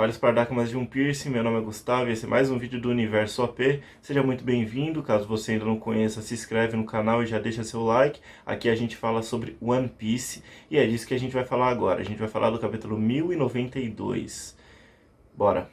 Fala Espardaco, de um piercing, meu nome é Gustavo e esse é mais um vídeo do Universo AP. Seja muito bem-vindo, caso você ainda não conheça, se inscreve no canal e já deixa seu like. Aqui a gente fala sobre One Piece e é disso que a gente vai falar agora. A gente vai falar do capítulo 1092. Bora!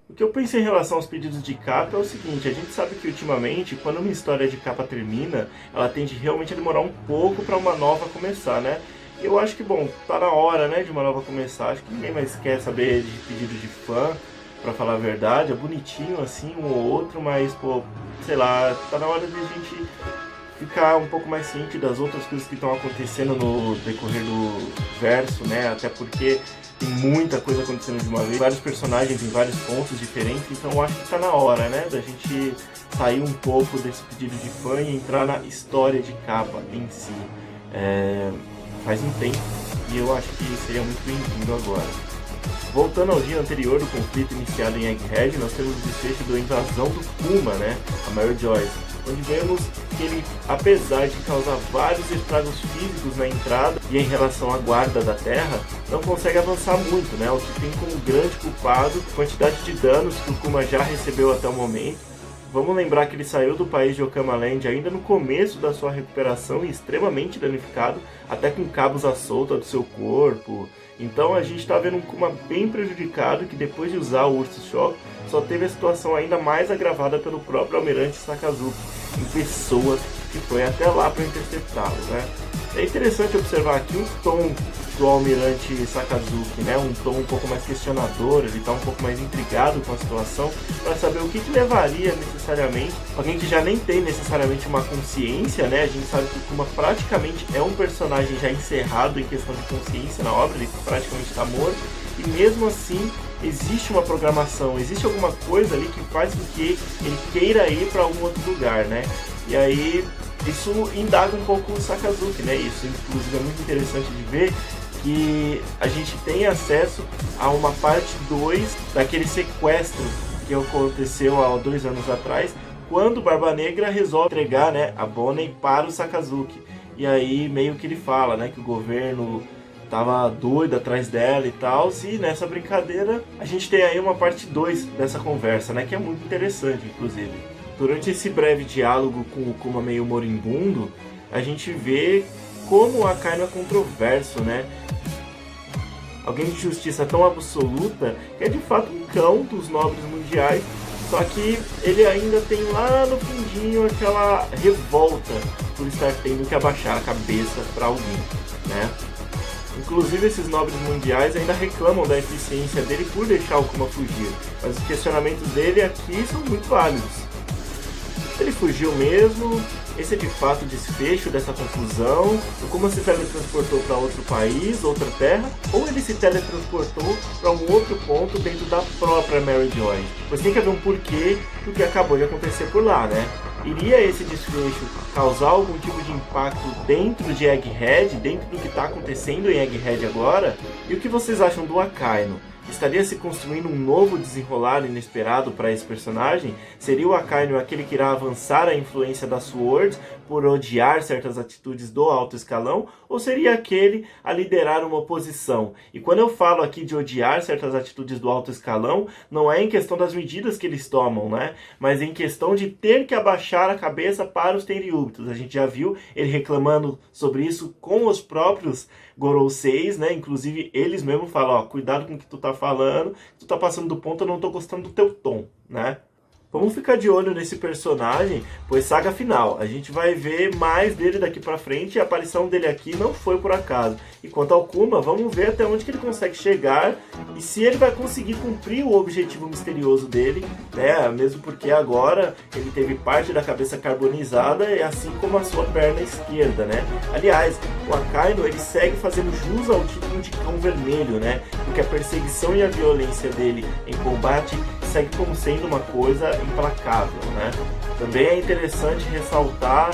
O que eu penso em relação aos pedidos de capa é o seguinte: a gente sabe que ultimamente, quando uma história de capa termina, ela tende realmente a demorar um pouco para uma nova começar, né? Eu acho que, bom, tá na hora, né, de uma nova começar. Acho que ninguém mais quer saber de pedido de fã, pra falar a verdade. É bonitinho, assim, um ou outro, mas, pô, sei lá, tá na hora de a gente ficar um pouco mais ciente das outras coisas que estão acontecendo no decorrer do verso, né? Até porque tem muita coisa acontecendo de uma vez, vários personagens em vários pontos diferentes, então eu acho que tá na hora, né, da gente sair um pouco desse pedido de fã e entrar na história de capa em si. Faz um tempo e eu acho que seria muito bem-vindo agora. Voltando ao dia anterior do conflito iniciado em Egghead, nós temos o desfecho da invasão do Kuma, né, a Mary Joyce, onde vemos que ele, apesar de causar vários estragos físicos na entrada e em relação à guarda da Terra, não consegue avançar muito, né, o que tem como grande culpado a quantidade de danos que o Kuma já recebeu até o momento. Vamos lembrar que ele saiu do país de Okama Land ainda no começo da sua recuperação e extremamente danificado, até com cabos à solta do seu corpo. Então a gente está vendo um Kuma bem prejudicado, que depois de usar o Urso Shock, só teve a situação ainda mais agravada pelo próprio Almirante Sakazuki, em pessoa que foi até lá para interceptá-lo, né? É interessante observar aqui o tom do Almirante Sakazuki, né? Um tom um pouco mais questionador, ele está um pouco mais intrigado com a situação, para saber o que levaria necessariamente, alguém que já nem tem necessariamente uma consciência, né? A gente sabe que o Kuma praticamente é um personagem já encerrado em questão de consciência na obra, ele praticamente está morto, e mesmo assim existe uma programação, existe alguma coisa ali que faz com que ele queira ir para algum outro lugar, né? E aí isso indaga um pouco o Sakazuki, né? Isso inclusive é muito interessante de ver que a gente tem acesso a uma parte 2 daquele sequestro que aconteceu há 2 anos atrás, quando o Barba Negra resolve entregar, né, a Bonnie para o Sakazuki. E aí meio que ele fala, né, que o governo tava doido atrás dela e tal, e nessa brincadeira a gente tem aí uma parte 2 dessa conversa, né, que é muito interessante, inclusive. Durante esse breve diálogo com o Kuma meio moribundo, a gente vê como o Akainu é controverso, né? Alguém de justiça tão absoluta que é de fato um cão dos nobres mundiais, só que ele ainda tem lá no fundinho aquela revolta por estar tendo que abaixar a cabeça para alguém, né? Inclusive esses nobres mundiais ainda reclamam da eficiência dele por deixar o Kuma fugir, mas os questionamentos dele aqui são muito válidos. Ele fugiu mesmo? Esse é de fato o desfecho dessa confusão? O Kuma se teletransportou para outro país, outra terra? Ou ele se teletransportou para um outro ponto dentro da própria Mary Joy? Pois tem que haver um porquê do que acabou de acontecer por lá, né? Iria esse desfecho causar algum tipo de impacto dentro de Egghead, dentro do que está acontecendo em Egghead agora? E o que vocês acham do Akainu? Estaria se construindo um novo desenrolar inesperado para esse personagem? Seria o Akainu aquele que irá avançar a influência da Sword por odiar certas atitudes do alto escalão? Ou seria aquele a liderar uma oposição? E quando eu falo aqui de odiar certas atitudes do alto escalão, não é em questão das medidas que eles tomam, né? Mas em questão de ter que abaixar a cabeça para os Tenryubitos. A gente já viu ele reclamando sobre isso com os próprios Goroseis, né? Inclusive eles mesmos falam, ó, cuidado com o que tu tá falando, tu tá passando do ponto, eu não tô gostando do teu tom, né? Vamos ficar de olho nesse personagem, pois saga final, a gente vai ver mais dele daqui pra frente e a aparição dele aqui não foi por acaso. E quanto ao Kuma, vamos ver até onde que ele consegue chegar e se ele vai conseguir cumprir o objetivo misterioso dele, né? Mesmo porque agora ele teve parte da cabeça carbonizada, e assim como a sua perna esquerda, né? Aliás, o Akainu ele segue fazendo jus ao título de Cão Vermelho, né? Porque a perseguição e a violência dele em combate segue como sendo uma coisa implacável, né? Também é interessante ressaltar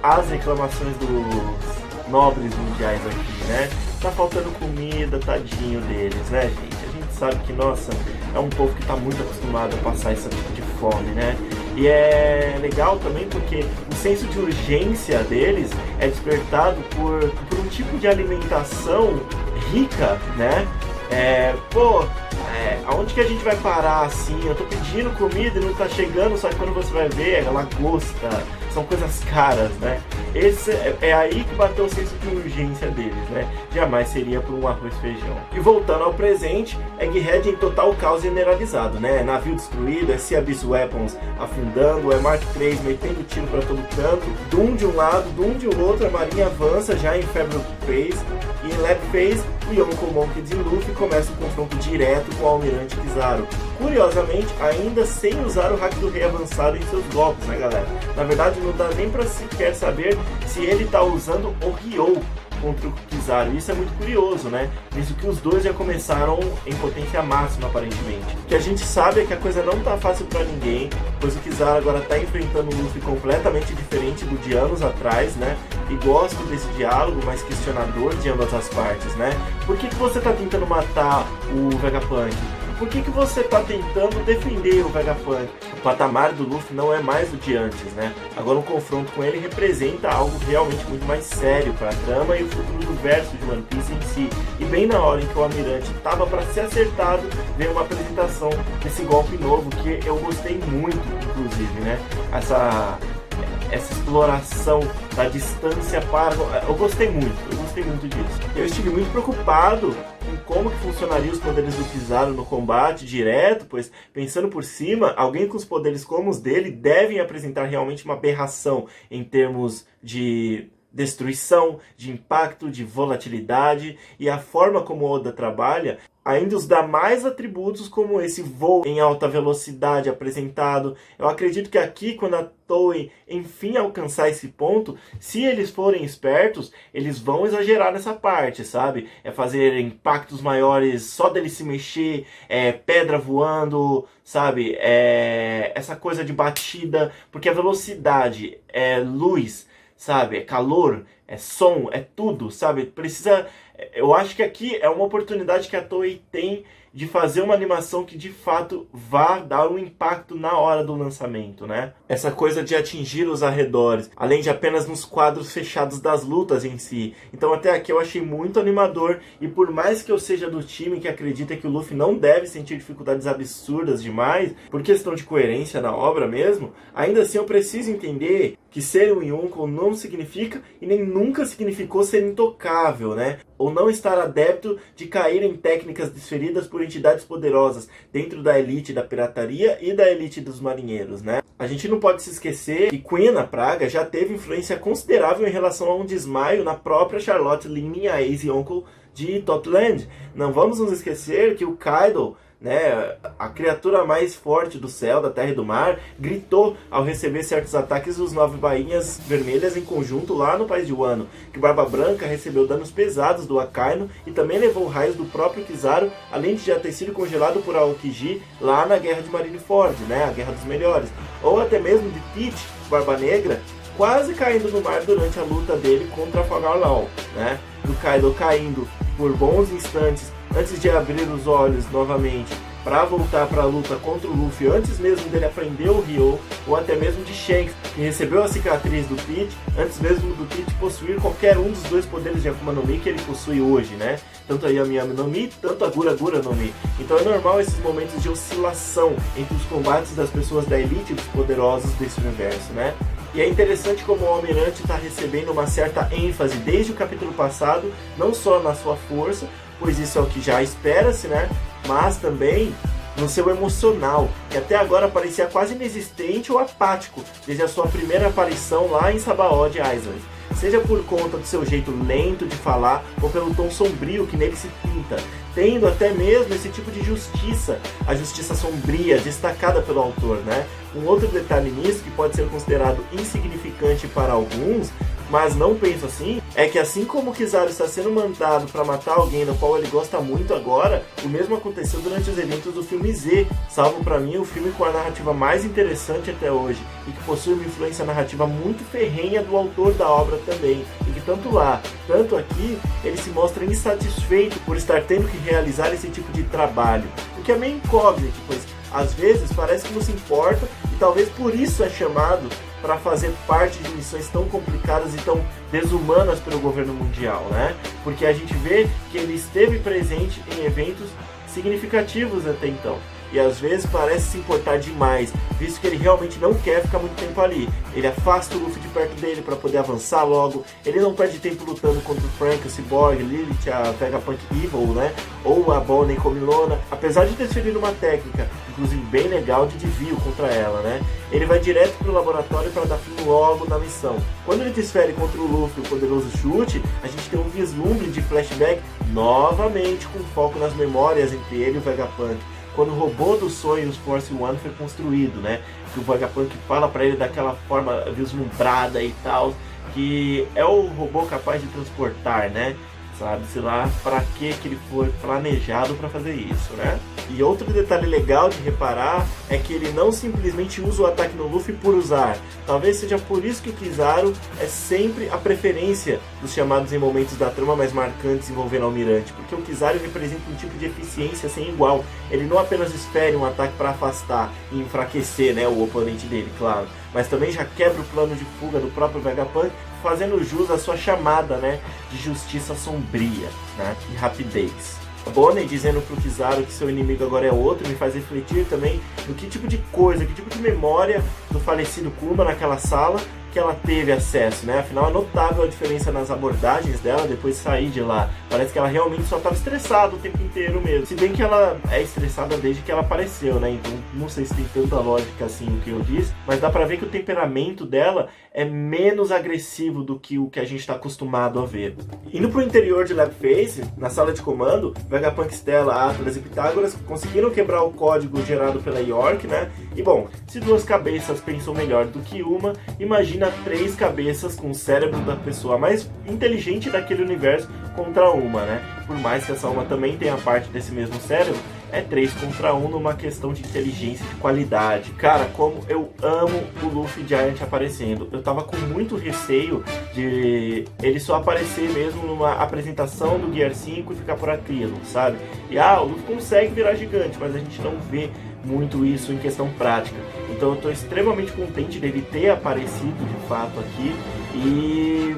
as reclamações dos nobres mundiais aqui, né? Tá faltando comida, tadinho deles, né, gente? A gente sabe que, nossa, é um povo que tá muito acostumado a passar esse tipo de fome, né? E é legal também porque o senso de urgência deles é despertado por um tipo de alimentação rica, né? Aonde que a gente vai parar assim? Eu tô pedindo comida e não tá chegando, só que quando você vai ver, é lagosta, são coisas caras, né? Esse é aí que bateu o senso de urgência deles, né? Jamais seria por um arroz e feijão. E voltando ao presente, Egghead em total caos generalizado, né? Navio destruído, Sea Abyss Weapons afundando, Mark III metendo tiro pra todo canto, Doom de um lado, Doom de outro, a marinha avança já em Febril Phase, e em Lab Phase, o Yonko, Monkey e Luffy começam um confronto direto com o Almirante Kizaru. Curiosamente, ainda sem usar o hack do rei avançado em seus golpes, né, galera? Na verdade, não dá nem pra sequer saber se ele tá usando o Ryou contra o Kizaru. Isso é muito curioso, né? Visto que os dois já começaram em potência máxima, aparentemente. O que a gente sabe é que a coisa não tá fácil pra ninguém, pois o Kizaru agora tá enfrentando um Luffy completamente diferente do de anos atrás, né? E gosto desse diálogo mais questionador de ambas as partes, né? Por que você tá tentando matar o Vegapunk? Por que você tá tentando defender o Vegapunk? O patamar do Luffy não é mais o de antes, né? Agora um confronto com ele representa algo realmente muito mais sério para a trama e o futuro do verso de One Piece em si. E bem na hora em que o Almirante tava para ser acertado, veio uma apresentação desse golpe novo que eu gostei muito, inclusive, né? Essa exploração da distância para... Eu gostei muito disso. Eu estive muito preocupado em como que funcionaria os poderes do Kizaru no combate direto, pois, pensando por cima, alguém com os poderes como os dele devem apresentar realmente uma aberração em termos de destruição, de impacto, de volatilidade, e a forma como Oda trabalha ainda os dá mais atributos como esse voo em alta velocidade apresentado. Eu acredito que aqui, quando a Toei enfim alcançar esse ponto, se eles forem espertos, eles vão exagerar nessa parte, sabe? É fazer impactos maiores só dele se mexer, pedra voando, sabe? Essa coisa de batida, porque a velocidade é luz, sabe? É calor, é som, é tudo, sabe? Precisa... Eu acho que aqui é uma oportunidade que a Toei tem de fazer uma animação que de fato vá dar um impacto na hora do lançamento, né? Essa coisa de atingir os arredores, além de apenas nos quadros fechados das lutas em si. Então até aqui eu achei muito animador, e por mais que eu seja do time que acredita que o Luffy não deve sentir dificuldades absurdas demais, por questão de coerência na obra mesmo, ainda assim eu preciso entender que ser um Yonko não significa e nem nunca significou ser intocável, né? Ou não estar adepto de cair em técnicas desferidas por entidades poderosas dentro da elite da pirataria e da elite dos marinheiros, né? A gente não pode se esquecer que Queen na Praga já teve influência considerável em relação a um desmaio na própria Charlotte Lin, a ex-Yonko de Topland. Não vamos nos esquecer que o Kaido, né, a criatura mais forte do céu, da terra e do mar, gritou ao receber certos ataques dos 9 bainhas vermelhas em conjunto lá no país de Wano, que Barba Branca recebeu danos pesados do Akainu e também levou raios do próprio Kizaru, além de já ter sido congelado por Aokiji lá na Guerra de Marineford, né, a Guerra dos Melhores, ou até mesmo de Teach, Barba Negra, quase caindo no mar durante a luta dele contra Fagal Law, né, do Kaido caindo por bons instantes antes de abrir os olhos novamente para voltar para a luta contra o Luffy, antes mesmo dele aprender o Ryou, ou até mesmo de Shanks, que recebeu a cicatriz do Teach, antes mesmo do Teach possuir qualquer um dos dois poderes de Akuma no Mi que ele possui hoje, né? Tanto a Yami Yami no Mi, tanto a Gura Gura no Mi. Então é normal esses momentos de oscilação entre os combates das pessoas da elite e dos poderosos desse universo, né? E é interessante como o Almirante está recebendo uma certa ênfase desde o capítulo passado, não só na sua força, pois isso é o que já espera-se, né? Mas também no seu emocional, que até agora parecia quase inexistente ou apático, desde a sua primeira aparição lá em Sabaody Island. Seja por conta do seu jeito lento de falar, ou pelo tom sombrio que nele se pinta, tendo até mesmo esse tipo de justiça, a justiça sombria, destacada pelo autor, né? Um outro detalhe nisso, que pode ser considerado insignificante para alguns, mas não penso assim, é que assim como o Kizaru está sendo mandado para matar alguém no qual ele gosta muito agora, o mesmo aconteceu durante os eventos do filme Z, salvo para mim o filme com a narrativa mais interessante até hoje, e que possui uma influência narrativa muito ferrenha do autor da obra também, e que tanto lá, tanto aqui, ele se mostra insatisfeito por estar tendo que realizar esse tipo de trabalho, o que é meio incógnito, pois às vezes parece que não se importa, e talvez por isso é chamado para fazer parte de missões tão complicadas e tão desumanas pelo governo mundial, né? Porque a gente vê que ele esteve presente em eventos significativos até então. E às vezes parece se importar demais, visto que ele realmente não quer ficar muito tempo ali. Ele afasta o Luffy de perto dele para poder avançar logo, ele não perde tempo lutando contra o Frank, o Cyborg, Lilith, a Vegapunk Evil, né? Ou a Bonnie Comilona. Apesar de ter escolhido uma técnica, inclusive bem legal, de desvio contra ela, né? Ele vai direto pro laboratório para dar fim logo na missão. Quando ele desfere contra o Luffy o poderoso chute, a gente tem um vislumbre de flashback novamente com foco nas memórias entre ele e o Vegapunk. Quando o robô dos sonhos Force One foi construído, né? Que o Vegapunk fala pra ele daquela forma vislumbrada e tal, que é o robô capaz de transportar, né? Sabe-se lá para que ele foi planejado para fazer isso, né? E outro detalhe legal de reparar é que ele não simplesmente usa o ataque no Luffy por usar. Talvez seja por isso que o Kizaru é sempre a preferência dos chamados em momentos da trama mais marcantes envolvendo o Almirante, porque o Kizaru representa um tipo de eficiência sem igual. Ele não apenas espere um ataque para afastar e enfraquecer, né, o oponente dele, claro, mas também já quebra o plano de fuga do próprio Vegapunk, fazendo jus à sua chamada, né, de justiça sombria, né, e rapidez. A Bonnie dizendo pro Kizaru que seu inimigo agora é outro me faz refletir também no que tipo de coisa, que tipo de memória do falecido Kuma naquela sala que ela teve acesso, né? Afinal, é notável a diferença nas abordagens dela depois de sair de lá. Parece que ela realmente só estava estressada o tempo inteiro mesmo. Se bem que ela é estressada desde que ela apareceu, né? Então, não sei se tem tanta lógica assim o que eu disse, mas dá pra ver que o temperamento dela é menos agressivo do que o que a gente está acostumado a ver. Indo pro interior de Lab Face, na sala de comando, Vegapunk, Stella, Atlas e Pitágoras conseguiram quebrar o código gerado pela York, né? E bom, se duas cabeças pensam melhor do que uma, imagina três cabeças com o cérebro da pessoa mais inteligente daquele universo contra uma, né? Por mais que essa uma também tenha parte desse mesmo cérebro, é 3 contra 1 numa questão de inteligência, de qualidade. Cara, como eu amo o Luffy Giant aparecendo. Eu tava com muito receio de ele só aparecer mesmo numa apresentação do Gear 5 e ficar por aquilo, sabe? E o Luffy consegue virar gigante, mas a gente não vê muito isso em questão prática. Então eu estou extremamente contente dele ter aparecido de fato aqui. E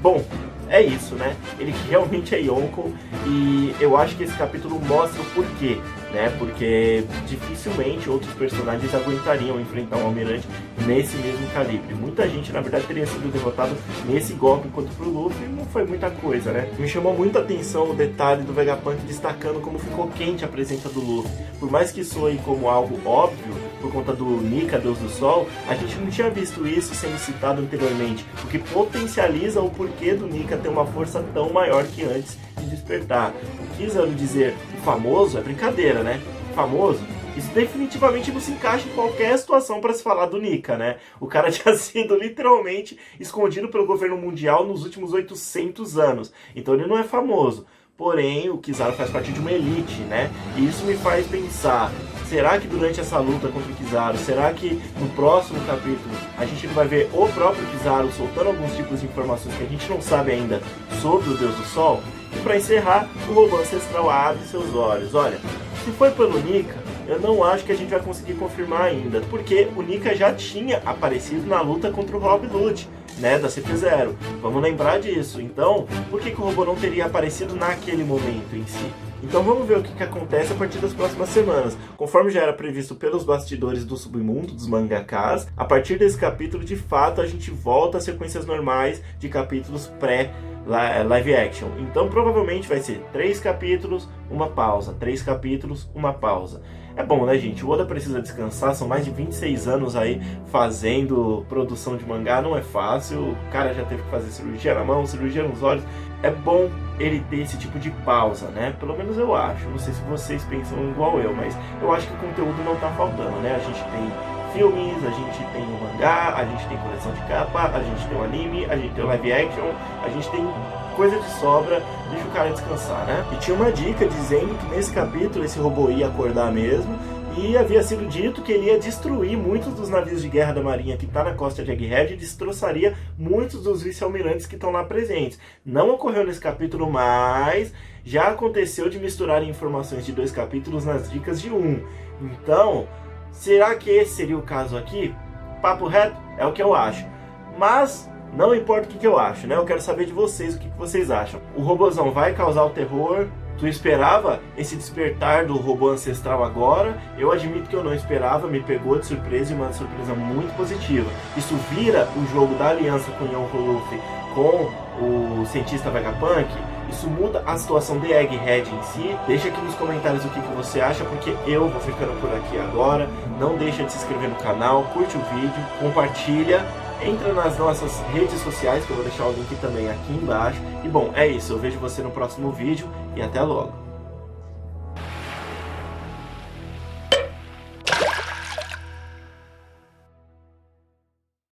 bom, é isso, né? Ele realmente é Yonkou e eu acho que esse capítulo mostra o porquê, né? Porque dificilmente outros personagens aguentariam enfrentar um almirante nesse mesmo calibre. Muita gente, na verdade, teria sido derrotado nesse golpe, enquanto pro Luffy não foi muita coisa, né? Me chamou muita atenção o detalhe do Vegapunk destacando como ficou quente a presença do Luffy. Por mais que soe como algo óbvio, por conta do Nika, Deus do Sol, a gente não tinha visto isso sendo citado anteriormente, o que potencializa o porquê do Nika ter uma força tão maior que antes de despertar. O Kizaru dizer o famoso é brincadeira, né? Famoso, isso definitivamente não se encaixa em qualquer situação para se falar do Nika, né? O cara tinha sido literalmente escondido pelo governo mundial nos últimos 800 anos, então ele não é famoso. Porém, o Kizaru faz parte de uma elite, né? E isso me faz pensar, será que durante essa luta contra o Kizaru, será que no próximo capítulo a gente vai ver o próprio Kizaru soltando alguns tipos de informações que a gente não sabe ainda sobre o Deus do Sol? E para encerrar, o robô ancestral abre seus olhos. Olha, se foi pelo Nika, eu não acho que a gente vai conseguir confirmar ainda, porque o Nika já tinha aparecido na luta contra o Rob Lute, né, da CP0. Vamos lembrar disso. Então, por que o robô não teria aparecido naquele momento em si? Então vamos ver o que acontece a partir das próximas semanas. Conforme já era previsto pelos bastidores do submundo, dos mangakas, a partir desse capítulo, de fato, a gente volta às sequências normais de capítulos pré-live action. Então provavelmente vai ser 3 capítulos, uma pausa, 3 capítulos, uma pausa. É bom, né, gente? O Oda precisa descansar, são mais de 26 anos aí fazendo produção de mangá, não é fácil, o cara já teve que fazer cirurgia na mão, cirurgia nos olhos. É bom ele ter esse tipo de pausa, né? Pelo menos eu acho. Não sei se vocês pensam igual eu, mas eu acho que o conteúdo não tá faltando, né? A gente tem filmes, a gente tem o mangá, a gente tem coleção de capa, a gente tem o anime, a gente tem o live action, a gente tem coisa de sobra, deixa o cara descansar, né? E tinha uma dica dizendo que nesse capítulo esse robô ia acordar mesmo, e havia sido dito que ele ia destruir muitos dos navios de guerra da marinha que está na costa de Egghead e destroçaria muitos dos vice-almirantes que estão lá presentes. Não ocorreu nesse capítulo, mas já aconteceu de misturarem informações de 2 capítulos nas dicas de 1. Então, será que esse seria o caso aqui? Papo reto, é o que eu acho. Mas não importa o que eu acho, né? Eu quero saber de vocês o que vocês acham. O robôzão vai causar o terror? Tu esperava esse despertar do robô ancestral agora? Eu admito que eu não esperava, me pegou de surpresa e uma surpresa muito positiva. Isso vira o jogo da aliança com Yon Roloff com o cientista Vegapunk? Isso muda a situação de Egghead em si? Deixa aqui nos comentários o que você acha, porque eu vou ficando por aqui agora. Não deixa de se inscrever no canal, curte o vídeo, compartilha. Entra nas nossas redes sociais, que eu vou deixar o link também aqui embaixo. E bom, é isso. Eu vejo você no próximo vídeo e até logo.